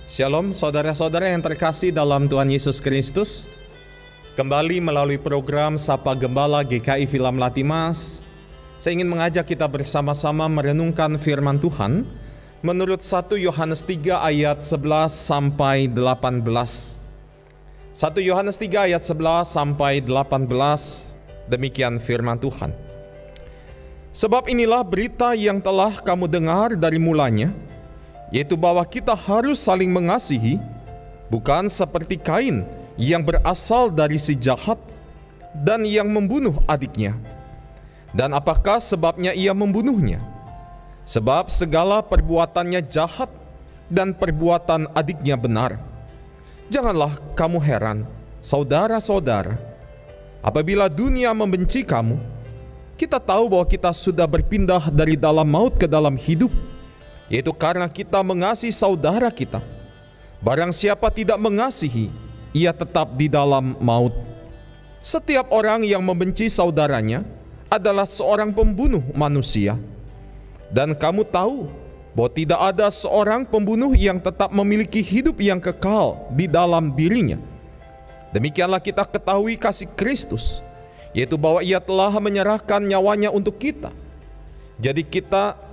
Shalom saudara-saudara yang terkasih dalam Tuhan Yesus Kristus. Kembali melalui program Sapa Gembala GKI Villa Melati Mas, saya ingin mengajak kita bersama-sama merenungkan firman Tuhan menurut 1 Yohanes 3 ayat 11 sampai 18. 1 Yohanes 3 ayat 11 sampai 18, demikian firman Tuhan. Sebab inilah berita yang telah kamu dengar dari mulanya, yaitu bahwa kita harus saling mengasihi, bukan seperti Kain yang berasal dari si jahat dan yang membunuh adiknya. Dan apakah sebabnya ia membunuhnya? Sebab segala perbuatannya jahat dan perbuatan adiknya benar. Janganlah kamu heran, saudara-saudara, apabila dunia membenci kamu. Kita tahu bahwa kita sudah berpindah dari dalam maut ke dalam hidup, yaitu karena kita mengasihi saudara kita. Barang siapa tidak mengasihi, ia tetap di dalam maut. Setiap orang yang membenci saudaranya adalah seorang pembunuh manusia. Dan kamu tahu bahwa tidak ada seorang pembunuh yang tetap memiliki hidup yang kekal di dalam dirinya. Demikianlah kita ketahui kasih Kristus, yaitu bahwa ia telah menyerahkan nyawanya untuk kita. Jadi kita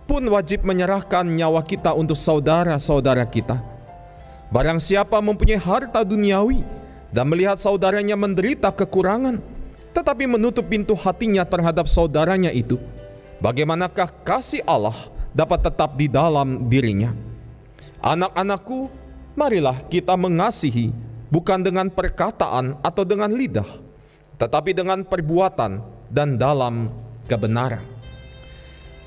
pun wajib menyerahkan nyawa kita untuk saudara-saudara kita. Barang siapa mempunyai harta duniawi dan melihat saudaranya menderita kekurangan, tetapi menutup pintu hatinya terhadap saudaranya itu, bagaimanakah kasih Allah dapat tetap di dalam dirinya? Anak-anakku, marilah kita mengasihi, bukan dengan perkataan atau dengan lidah, tetapi dengan perbuatan dan dalam kebenaran.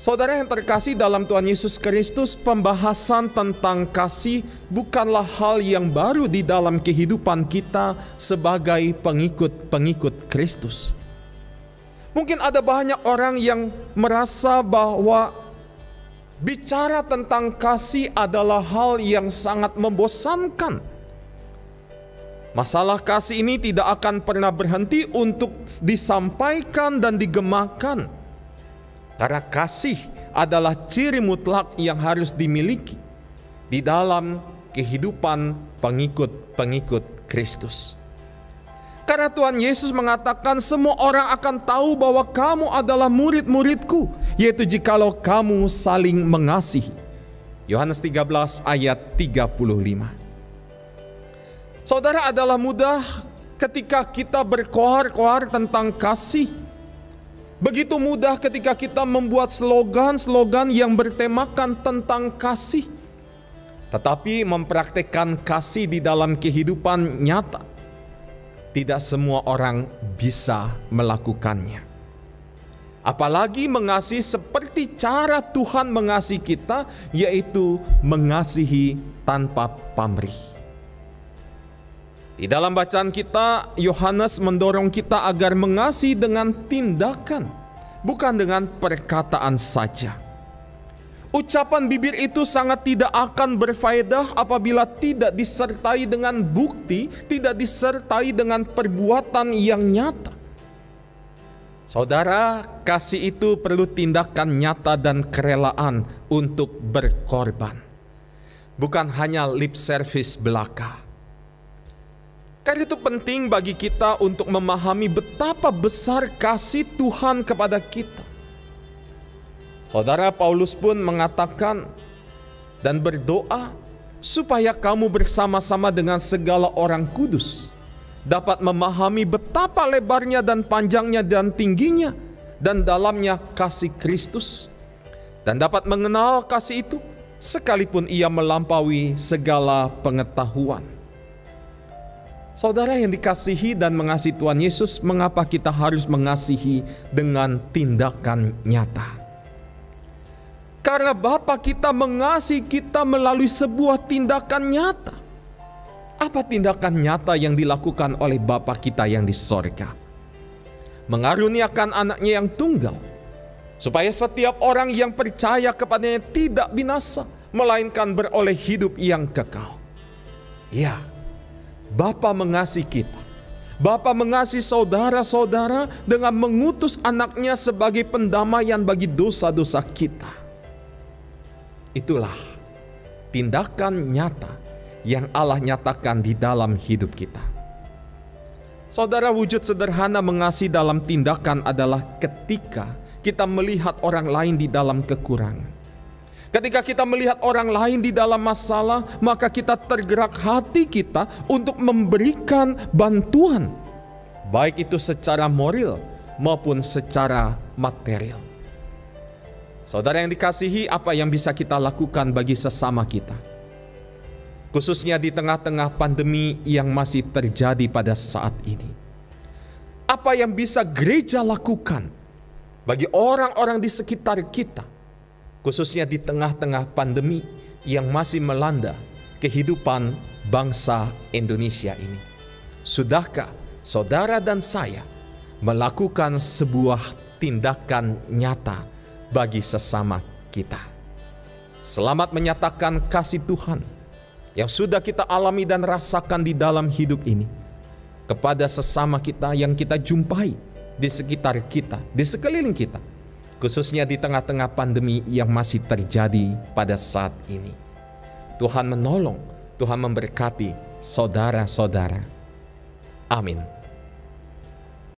Saudara yang terkasih dalam Tuhan Yesus Kristus, pembahasan tentang kasih bukanlah hal yang baru di dalam kehidupan kita sebagai pengikut-pengikut Kristus. Mungkin ada banyak orang yang merasa bahwa bicara tentang kasih adalah hal yang sangat membosankan. Masalah kasih ini tidak akan pernah berhenti untuk disampaikan dan digemakan. Karena kasih adalah ciri mutlak yang harus dimiliki di dalam kehidupan pengikut-pengikut Kristus. Karena Tuhan Yesus mengatakan semua orang akan tahu bahwa kamu adalah murid-muridku, yaitu jikalau kamu saling mengasihi. Yohanes 13 ayat 35. Saudara, adalah mudah ketika kita berkoar-koar tentang kasih. Begitu mudah ketika kita membuat slogan-slogan yang bertemakan tentang kasih. Tetapi mempraktekkan kasih di dalam kehidupan nyata, tidak semua orang bisa melakukannya. Apalagi mengasihi seperti cara Tuhan mengasihi kita, yaitu mengasihi tanpa pamrih. Di dalam bacaan kita, Yohanes mendorong kita agar mengasihi dengan tindakan, bukan dengan perkataan saja. Ucapan bibir itu sangat tidak akan berfaedah apabila tidak disertai dengan bukti, tidak disertai dengan perbuatan yang nyata. Saudara, kasih itu perlu tindakan nyata dan kerelaan untuk berkorban, bukan hanya lip service belaka. Karena itu penting bagi kita untuk memahami betapa besar kasih Tuhan kepada kita. Saudara, Paulus pun mengatakan dan berdoa supaya kamu bersama-sama dengan segala orang kudus dapat memahami betapa lebarnya dan panjangnya dan tingginya dan dalamnya kasih Kristus, dan dapat mengenal kasih itu sekalipun ia melampaui segala pengetahuan. Saudara yang dikasihi dan mengasihi Tuhan Yesus, mengapa kita harus mengasihi dengan tindakan nyata? Karena Bapa kita mengasihi kita melalui sebuah tindakan nyata. Apa tindakan nyata yang dilakukan oleh Bapa kita yang di sorga? Mengaruniakan anaknya yang tunggal, supaya setiap orang yang percaya kepadanya tidak binasa, melainkan beroleh hidup yang kekal. Ya, Bapa mengasihi kita. Bapa mengasihi saudara-saudara dengan mengutus anaknya sebagai pendamaian bagi dosa-dosa kita. Itulah tindakan nyata yang Allah nyatakan di dalam hidup kita. Saudara, wujud sederhana mengasihi dalam tindakan adalah ketika kita melihat orang lain di dalam kekurangan. Ketika kita melihat orang lain di dalam masalah, maka kita tergerak hati kita untuk memberikan bantuan, baik itu secara moral maupun secara material. Saudara yang dikasihi, apa yang bisa kita lakukan bagi sesama kita? Khususnya di tengah-tengah pandemi yang masih terjadi pada saat ini. Apa yang bisa gereja lakukan bagi orang-orang di sekitar kita, khususnya di tengah-tengah pandemi yang masih melanda kehidupan bangsa Indonesia ini? Sudahkah saudara dan saya melakukan sebuah tindakan nyata bagi sesama kita? Selamat menyatakan kasih Tuhan yang sudah kita alami dan rasakan di dalam hidup ini kepada sesama kita yang kita jumpai di sekitar kita, di sekeliling kita, khususnya di tengah-tengah pandemi yang masih terjadi pada saat ini. Tuhan menolong, Tuhan memberkati saudara-saudara. Amin.